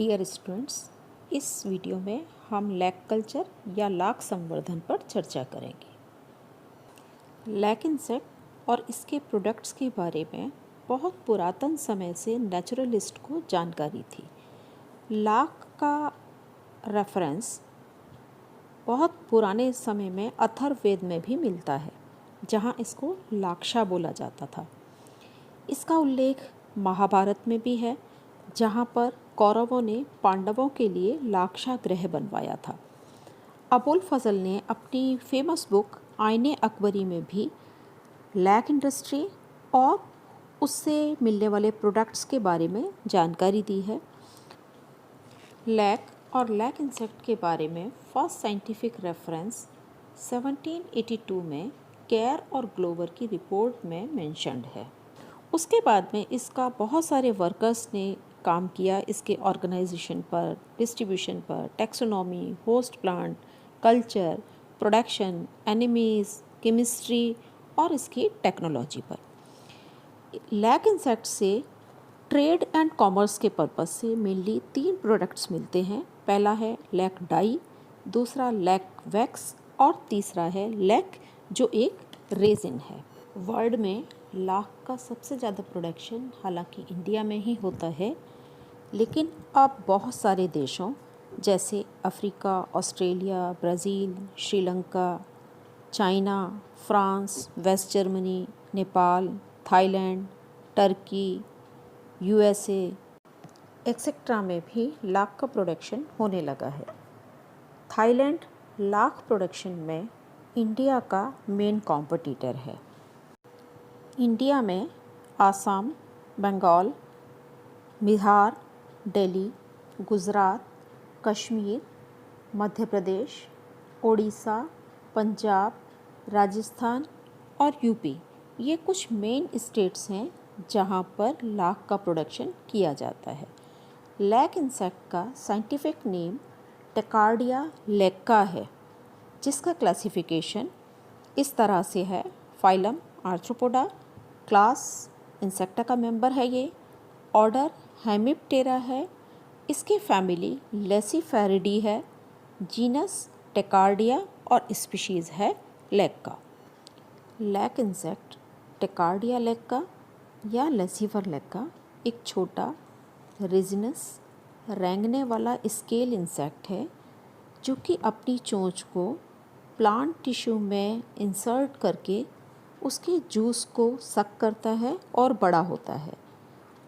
Dear students, इस video में हम लैक कल्चर या लाख संवर्धन पर चर्चा करेंगे। लैक इंसेक्ट और इसके प्रोडक्ट्स के बारे में बहुत पुरातन समय से नेचुरलिस्ट को जानकारी थी। लाख का रेफरेंस बहुत पुराने समय में अथर्ववेद में भी मिलता है, जहाँ इसको लाक्षा बोला जाता था। इसका उल्लेख महाभारत में भी है, जहाँ पर कौरवों ने पांडवों के लिए लाक्षा गृह बनवाया था। अबुल फजल ने अपनी फेमस बुक आईने अकबरी में भी लैक इंडस्ट्री और उससे मिलने वाले प्रोडक्ट्स के बारे में जानकारी दी है। लैक और लैक इंसेक्ट के बारे में फर्स्ट साइंटिफिक रेफरेंस 1782 में केयर और ग्लोवर की रिपोर्ट में मेंशन्ड है। उसके बाद में इसका बहुत सारे वर्कर्स ने काम किया, इसके ऑर्गेनाइजेशन पर, डिस्ट्रीब्यूशन पर, taxonomy, host plant, culture, production, enemies, chemistry और इसकी टेक्नोलॉजी पर। लैक इंसेक्ट से ट्रेड एंड कॉमर्स के पर्पस से मेनली 3 प्रोडक्ट्स मिलते हैं। पहला है लैक डाई, दूसरा लैक वैक्स और तीसरा है लैक, जो एक रेजिन है। वर्ल्ड में लाख का सबसे ज़्यादा प्रोडक्शन हालांकि इंडिया में ही होता है, लेकिन अब बहुत सारे देशों जैसे Africa, Australia, Brazil, Sri Lanka, China, France, West Germany, Nepal, Thailand, Turkey, USA etcetera में भी लाख का प्रोडक्शन होने लगा है। थाईलैंड लाख प्रोडक्शन में इंडिया का मेन कॉम्पिटिटर है। इंडिया में आसाम, बंगाल, बिहार, दिल्ली, गुजरात, कश्मीर, मध्य प्रदेश, ओडिशा, पंजाब, राजस्थान और यूपी, ये कुछ मेन स्टेट्स हैं जहाँ पर लाख का प्रोडक्शन किया जाता है। लैक इंसेक्ट का साइंटिफिक नेम टेकार्डिया लेक्का है, जिसका क्लासिफिकेशन इस तरह से है। फाइलम आर्थ्रोपोडा, क्लास इंसेक्टा का मेंबर है ये, ऑर्डर हेमिप्टेरा है, इसकी फैमिली लेसिफेरिडी है, जीनस टेकार्डिया और स्पीशीज़ है लेक्का। लैक इंसेक्ट टेकार्डिया लेक्का या लेसिफर लेक्का एक छोटा रेजिनस रेंगने वाला स्केल इंसेक्ट है, जो कि अपनी चोंच को प्लांट टिश्यू में इंसर्ट करके उसके जूस को सक करता है और बड़ा होता है,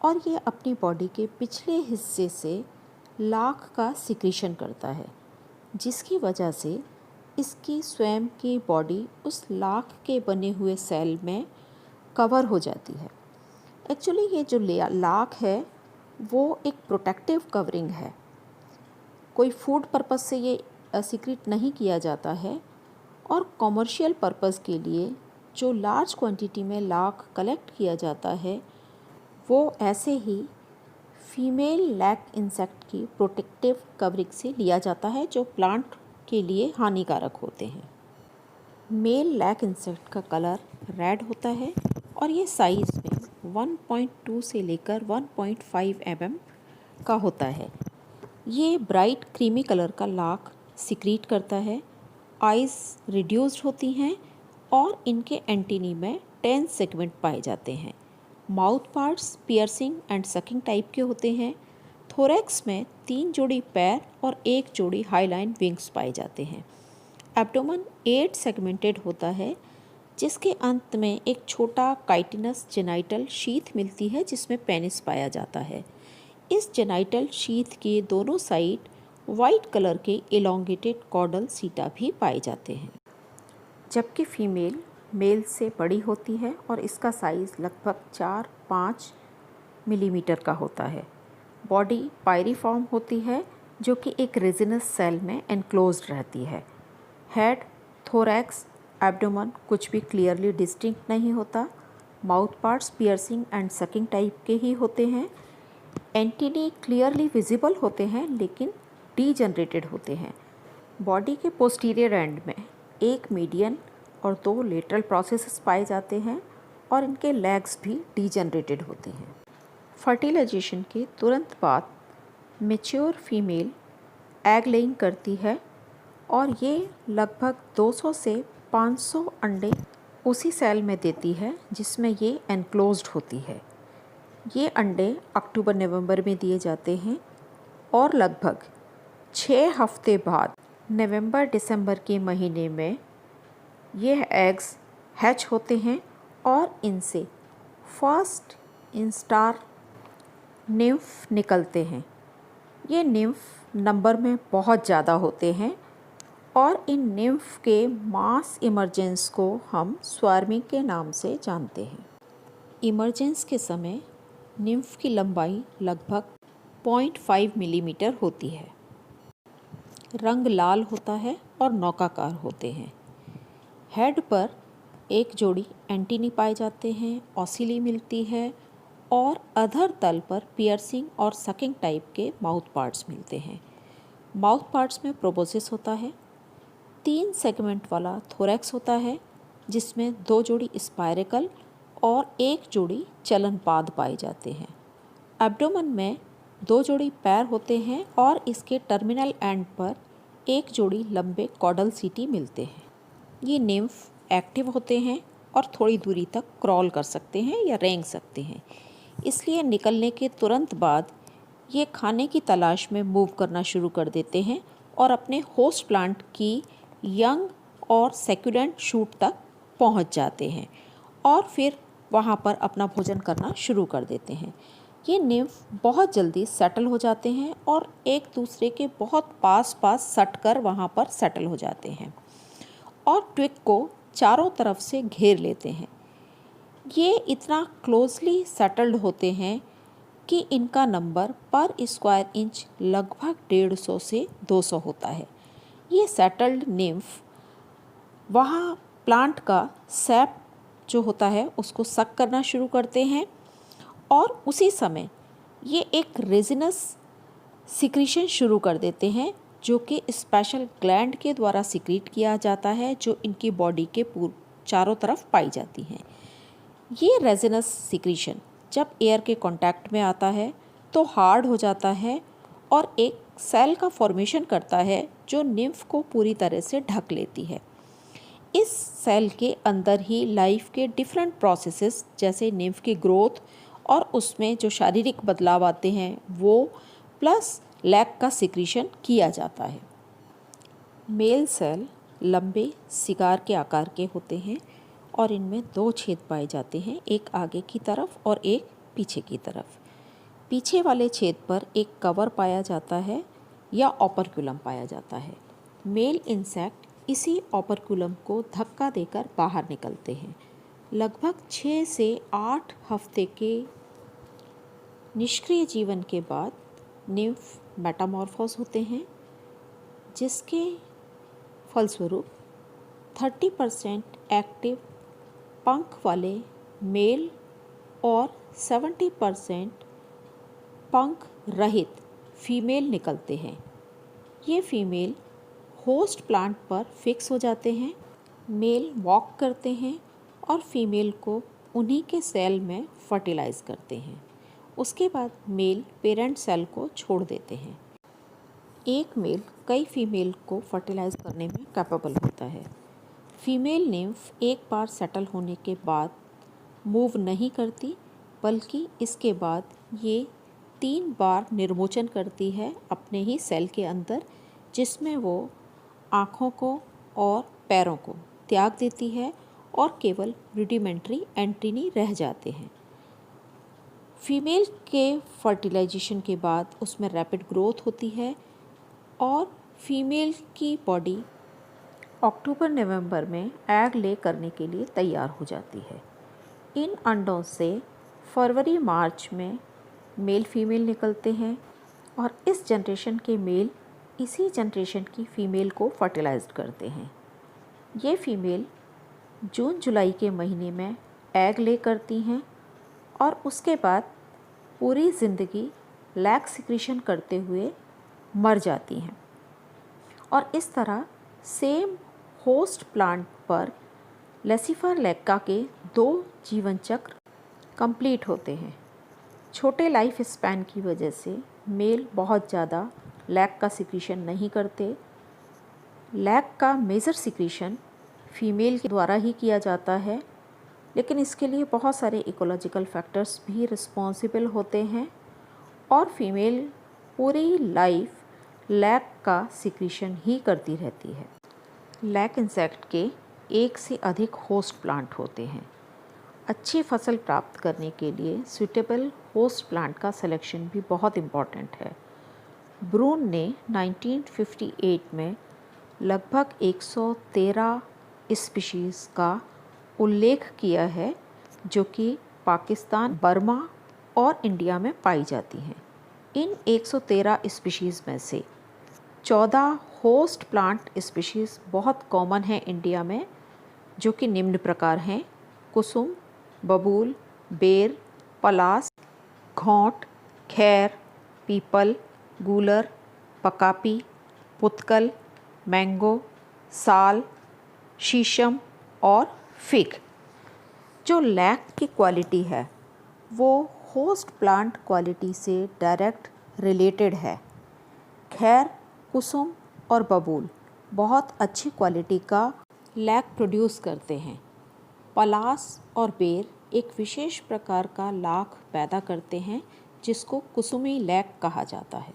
और ये अपनी बॉडी के पिछले हिस्से से लाख का सिक्रीशन करता है, जिसकी वजह से इसकी स्वयं की बॉडी उस लाख के बने हुए सेल में कवर हो जाती है। एक्चुअली ये जो लाख है वो एक प्रोटेक्टिव कवरिंग है। कोई फूड पर्पस से ये सीक्रेट नहीं किया जाता है, और कॉमर्शियल पर्पस के लिए जो लार्ज क्वांटिटी में लाख कलेक्ट किया जाता है वो ऐसे ही फीमेल लैक इंसेक्ट की प्रोटेक्टिव कवरिंग से लिया जाता है, जो प्लांट के लिए हानिकारक होते हैं। मेल लैक इंसेक्ट का कलर रेड होता है और ये साइज़ में 1.2 से लेकर 1.5 mm का होता है। ये ब्राइट क्रीमी कलर का लाख सिक्रीट करता है। आइज़ रिड्यूस्ड होती हैं और इनके एंटीनी में 10 सेगमेंट पाए जाते हैं। Mouth parts piercing and sucking type के होते हैं। थोरैक्स में 3 जोड़ी पैर और 1 जोड़ी हाईलाइन विंग्स पाए जाते हैं। एब्डोमेन 8 सेगमेंटेड होता है, जिसके अंत में एक छोटा काइटिनस जेनाइटल शीथ मिलती है, जिसमें पेनिस पाया जाता है। इस जेनाइटल शीथ के दोनों साइड वाइट कलर के एलोंगेटेड कॉर्डल सीटा भी पाए जाते हैं, जबकि फीमेल मेल से बड़ी होती है और इसका साइज़ लगभग 4-5 मिलीमीटर का होता है। बॉडी पायरिफॉर्म होती है, जो कि एक रेजिनस सेल में एनक्लोज्ड रहती है। हेड, थोरैक्स, एब्डोमेन कुछ भी क्लियरली डिस्टिंक्ट नहीं होता। Mouth parts piercing and sucking type के ही होते हैं। एंटीनी क्लियरली विजिबल होते हैं, लेकिन डीजनरेटेड होते हैं। बॉडी के पोस्टीरियर एंड में एक मीडियन और 2 लेटरल प्रोसेसेस पाए जाते हैं, और इनके लेग्स भी डीजनरेटेड होते हैं। फर्टिलाइजेशन के तुरंत बाद मैच्योर फीमेल एग लेइंग करती है और ये लगभग 200 से 500 अंडे उसी सेल में देती है जिसमें ये एनक्लोज्ड होती है। ये अंडे अक्टूबर नवंबर में दिए जाते हैं और लगभग 6 हफ्ते बाद नवंबर दिसंबर के महीने में ये एग्स हैच होते हैं और इनसे फर्स्ट इंस्टार निम्फ निकलते हैं। ये निम्फ नंबर में बहुत ज़्यादा होते हैं और इन निम्फ के मास इमर्जेंस को हम स्वार्मिंग के नाम से जानते हैं। इमर्जेंस के समय निम्फ की लंबाई लगभग 0.5 मिलीमीटर होती है। रंग लाल होता है और नौकाकार होते हैं। हेड पर एक जोड़ी एंटीनी पाए जाते हैं, ऑसिली मिलती है और अधर तल पर पियर्सिंग और सकिंग टाइप के माउथ पार्ट्स मिलते हैं। माउथ पार्ट्स में प्रोबोसिस होता है। 3 सेगमेंट वाला थोरैक्स होता है जिसमें 2 जोड़ी स्पायरेकल और 1 जोड़ी चलनपाद पाए जाते हैं। एब्डोमेन में 2 जोड़ी पैर होते हैं और इसके टर्मिनल एंड पर 1 जोड़ी लंबे कॉडल सीटी मिलते हैं। ये निम्फ एक्टिव होते हैं और थोड़ी दूरी तक क्रॉल कर सकते हैं या रेंग सकते हैं, इसलिए निकलने के तुरंत बाद ये खाने की तलाश में मूव करना शुरू कर देते हैं और अपने होस्ट प्लांट की यंग और सेक्युलेंट शूट तक पहुंच जाते हैं और फिर वहां पर अपना भोजन करना शुरू कर देते हैं। ये निम्फ बहुत जल्दी सेटल हो जाते हैं और एक दूसरे के बहुत पास सट कर वहाँ पर सेटल हो जाते हैं और ट्विग को चारों तरफ से घेर लेते हैं। ये इतना क्लोजली सेटल्ड होते हैं कि इनका नंबर पर स्क्वायर इंच लगभग 150 से 200 होता है। ये सेटल्ड निम्फ वहाँ प्लांट का सैप जो होता है उसको सक करना शुरू करते हैं और उसी समय ये एक रेजिनस सिक्रीशन शुरू कर देते हैं जो कि स्पेशल ग्लैंड के द्वारा सिक्रीट किया जाता है जो इनकी बॉडी के चारों तरफ पाई जाती हैं। ये रेजिनस सिक्रीशन जब एयर के कांटेक्ट में आता है तो हार्ड हो जाता है और एक सेल का फॉर्मेशन करता है जो निम्फ को पूरी तरह से ढक लेती है। इस सेल के अंदर ही लाइफ के डिफरेंट प्रोसेसेस जैसे निम्फ की ग्रोथ और उसमें जो शारीरिक बदलाव आते हैं वो प्लस लैक का सिक्रीशन किया जाता है। मेल सेल लंबे सिगार के आकार के होते हैं और इनमें 2 छेद पाए जाते हैं, एक आगे की तरफ और एक पीछे की तरफ। पीछे वाले छेद पर एक कवर पाया जाता है या ऑपरक्यूलम पाया जाता है। मेल इंसेक्ट इसी ऑपरक्यूलम को धक्का देकर बाहर निकलते हैं। लगभग 6 से 8 हफ्ते के निष्क्रिय जीवन के बाद निम्फ मेटामॉर्फोस होते हैं जिसके फलस्वरूप 30% एक्टिव पंख वाले मेल और 70% पंख रहित फीमेल निकलते हैं। ये फीमेल होस्ट प्लांट पर फिक्स हो जाते हैं। मेल वॉक करते हैं और फीमेल को उन्हीं के सेल में फर्टिलाइज करते हैं। उसके बाद मेल पेरेंट सेल को छोड़ देते हैं। एक मेल कई फीमेल को फर्टिलाइज करने में कैपेबल होता है। फीमेल निम्फ एक बार सेटल होने के बाद मूव नहीं करती बल्कि इसके बाद ये 3 बार निर्मोचन करती है अपने ही सेल के अंदर, जिसमें वो आँखों को और पैरों को त्याग देती है और केवल रुडिमेंट्री एंटीनी रह जाते हैं। फीमेल के फर्टिलाइजेशन के बाद उसमें रैपिड ग्रोथ होती है और फीमेल की बॉडी अक्टूबर नवंबर में एग ले करने के लिए तैयार हो जाती है। इन अंडों से फरवरी मार्च में मेल फीमेल निकलते हैं और इस जनरेशन के मेल इसी जनरेशन की फ़ीमेल को फर्टिलाइज्ड करते हैं। ये फ़ीमेल जून जुलाई के महीने में एग ले करती हैं और उसके बाद पूरी ज़िंदगी लैक सिक्रीशन करते हुए मर जाती हैं और इस तरह सेम होस्ट प्लांट पर लेसिफर लेक्का के 2 जीवन चक्र कंप्लीट होते हैं। छोटे लाइफ स्पैन की वजह से मेल बहुत ज़्यादा लैक का सिक्रीशन नहीं करते। लैक का मेजर सिक्रीशन फीमेल के द्वारा ही किया जाता है, लेकिन इसके लिए बहुत सारे इकोलॉजिकल फैक्टर्स भी रिस्पॉन्सिबल होते हैं और फीमेल पूरी लाइफ लैक का सिक्रीशन ही करती रहती है। लैक इंसेक्ट के एक से अधिक होस्ट प्लांट होते हैं। अच्छी फसल प्राप्त करने के लिए सूटेबल होस्ट प्लांट का सिलेक्शन भी बहुत इम्पॉर्टेंट है। ब्रून ने 1958 में लगभग 113 स्पीशीज़ का उल्लेख किया है जो कि पाकिस्तान, बर्मा और इंडिया में पाई जाती हैं। इन 113 स्पीशीज़ में से 14 होस्ट प्लांट स्पीशीज़ बहुत कॉमन है इंडिया में, जो कि निम्न प्रकार हैं: कुसुम, बबूल, बेर, पलास, घोंट, खैर, पीपल, गूलर, पकापी, पुतकल, मैंगो, साल, शीशम और फिग। जो लैक की क्वालिटी है वो होस्ट प्लांट क्वालिटी से डायरेक्ट रिलेटेड है। खैर, कुसुम और बबूल बहुत अच्छी क्वालिटी का लैक प्रोड्यूस करते हैं। पलास और बेर एक विशेष प्रकार का लाख पैदा करते हैं जिसको कुसुमी लैक कहा जाता है।